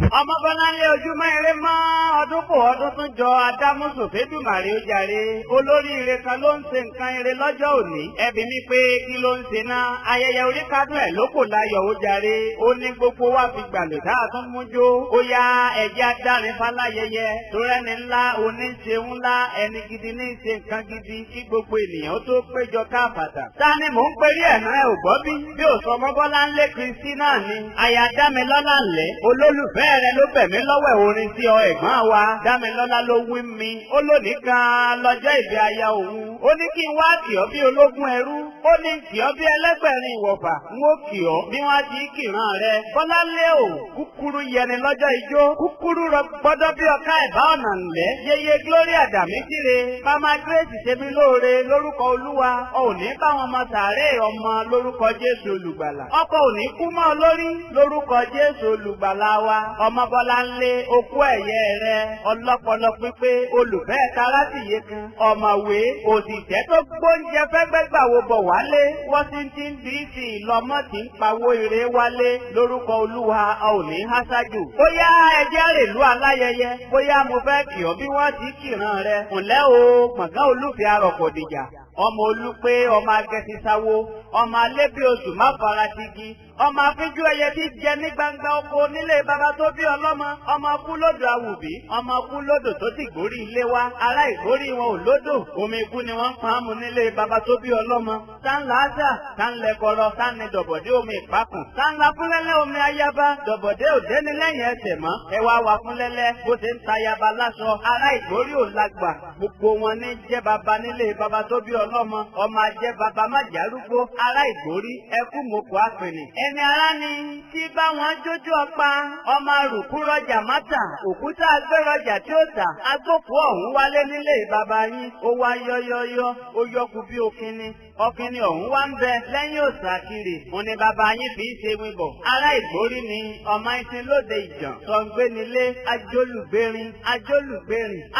ọmọ Bọ́láńlé ojúmọ́ ire mọ́ ọdún kò ọdún tún jọ adámúsù fẹ́dùmàrè ó jàre olóríire kan ló ń ṣe nǹkan ire lọ́jọ́ òní ẹbí mi pé kí ló ń ṣe náà ayẹyẹ oríkádùn ẹ̀ ló kò láyọ̀ ó jàre ó ní gbogbo wa fi gbàlè tá a tún mú jó ó yá ẹ̀jẹ̀ adárin fáláyẹyẹ tó rẹ́ni ńlá oníṣe ńlá ẹni gidi ní ṣe nǹkan gidi kí gbogbo ènìyàn ó tó péjọ káàbàtà. ta ni mò ń perí ẹ̀nà ẹ̀ ò gbọ́ bí ò sọ ọmọ Bọ́láńlé Kristi náà ni aya Dámilọ́lá ńlẹ̀ olólùfẹ́ rẹ ló bẹ̀mí lọ́wọ́ orin sí ọ ẹ̀gbọ́n wa Dámilọ́lá ló wí mi ó lónìí gan-an lọ́jọ́ ìbí aya òun ó ní kí n wá kì ọ́ bí ológun ẹrú ó ní kì ọ́ bí ẹlẹ́gbẹ̀rin ìwọ̀fà n ó kì ọ́ bí wọ́n ti kìran rẹ Bọ́láńlé ò kúkúrú yẹni lọ́jọ́ ijó kúkúrú rọ gbọ́dọ̀ bí ọ̀ká ẹ̀bá ọ̀nà ńlẹ̀ yeye Gloria Dàmíkìrè mama Grace ṣebí lóore lórúkọ Olúwa ò ní bá wọn mọ sàárè ọmọ lórúkọ Jésù olùgbàlà ọkọ ò ní kú mọ́ lórí lórúkọ Jésù olùgbàlà wa ọmọ Bọ́láńlé okú ẹ̀yẹ rẹ ọlọ́pọlọ pípé olùfẹ́ karátìyé kan ọ̀mọ̀wé òṣìṣẹ́ tó gbóúnjẹ fẹ́gbẹ́gbàwò bọ̀ wálé Washington DC lọ́mọ tí ń pawó ire wálé lórúkọ Olúwa ò ní hásájù bóyá ẹjẹ́ rèlú aláyẹyẹ bóyá mo fẹ́ kì ọ́ bí wọ́n ti kìran rẹ ǹlẹ́ o gbọ̀ngàn olúfẹ́ arọ̀kọ̀dìjà ọmọ olúpé ọmọ agẹsísáwó ọmọ alébí oṣù má fara tigi ọmọ afínjú ẹyẹ tí jẹ ní gbangba oko nílé baba tó bí ọlọ́mọ ọmọ kú lódò awùbí ọmọ kú lódò tó ti gbórí ilé wa ará ìgbórí wọn ò lódò omi ikú ni wọ́n ń pa á mu nílé baba tó bí ọlọ́mọ sáńlá ájà sáńlẹkọrọ sáńni dọ̀bọ̀dé omi ìpakùn sáńlá fúnlẹ́lẹ́ omi ayaba dọ̀bọ̀dé òdéni lẹ́yìn ẹsẹ̀ mọ́ ẹ wá wà fúnlẹ́lẹ́ bó ṣe ń ta ayaba láṣọ ará ìgbórí ò lágbà gbogbo wọn ní jẹ́ baba nílé baba tó bí ọlọ́mọ ọmọ ajẹ́ baba má járúgbó ará ìgbórí ẹkú moko àpènì ẹni ará ni tí bá wọn jójú ọpa ọmọ rùkú rọjà mátà òkúta agbérọjà tí ó tà agbókù ọ̀hún wálé nílé baba yín ó wá yọ́yọ́yọ́ ó yọkù bí òkínní ọkùnrin ọ̀hún wá ń bẹ lẹ́yìn òsàkiri òun ni bàbá yín fi ń ṣe wíbọ̀ ará ìgbórí ni ọmọ ìsìn lóde ìjàn sọ̀ǹgbẹ́nilé ajólùgbérin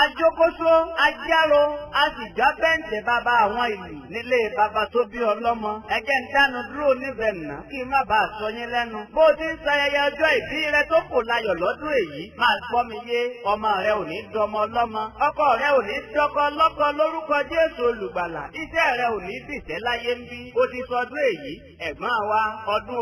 ajókóso ajáró àtijọ́ bẹ́ǹtẹ̀ bàbá àwọn ìlú nílé bàbá tó bí ọlọ́mọ ẹgẹ́ ń dánu dúró níbẹ̀ nà kí má bàa sọ yín lẹ́nu bó ti ń ṣayẹyẹ ọjọ́ ìbí rẹ tó kò láyọ̀ lọ́dún èyí máa gbọ́ mi yé ọmọ rẹ ò ní dọmọ ọlọ́mọ ọkọ rẹ ò ní dọkọ lọ́kọ lórúkọ Jésù olùgbàlà iṣẹ́ rẹ ò ní bìtẹ́ láyé ń bí ó ti sọdún èyí ẹ̀gbọ́n wa ọdún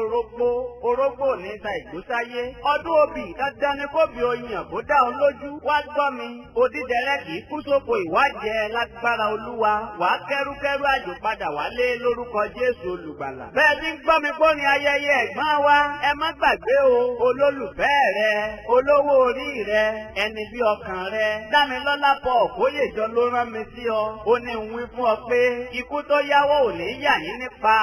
orógbó ní ta ìgbósáyé ọdún obì dandan ni kó bí oyin kó dá ọ lójú wá gbọ́ mi odídẹrẹ́ kì í kú sóko ìwádìẹ lágbára Olúwa wàá kẹ́rúkẹ́rú àjò padà wálé lórúkọ Jésù olùgbàlà bẹ́ẹ̀ ti ń gbọ́ mi gbọ́ ni ayẹyẹ ẹ̀gbọ́n wa ẹ má gbàgbé o olólùfẹ́ rẹ olówó orí rẹ ẹni bí ọkàn rẹ Dámilọ́lá pọ̀ Òkóyèjọ ló rán mi sí ọ ó ní ń wí fún ọ pé ikú tó yáwó ò ní yà yín nípa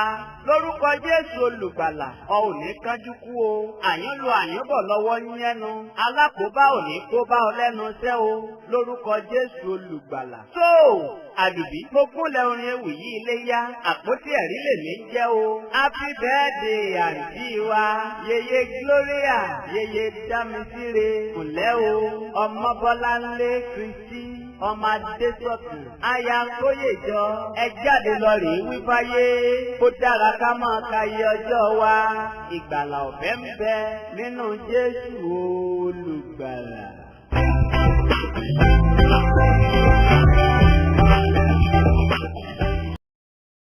lórúkọ Jésù olùgbàlà ọ ò ní kánjú kú o àyànlò àyànbọ̀ lọ́wọ́ yẹnu alákòóbá ò ní kó bá ọ lẹ́nu iṣẹ́ o lórúkọ Jésù olùgbàlà. tó àdùbí mo kúnlẹ̀ orin ewì yìí ilé yá àpótí ẹ̀rí lèmi jẹ́ o happy birthday àǹtí wa yeye Gloria yeye Dámísírè ǹlẹ́ o ọmọ Bọ́láńlé Kristi ọmọ Adésọ̀tún aya Kóyèjọ ẹ jáde lọ rèé wí fáyé kó dára ká máa ka iye ọjọ́ wa ìgbàlà ọ̀fẹ́ ń bẹ nínú Jésù olùgbàlà.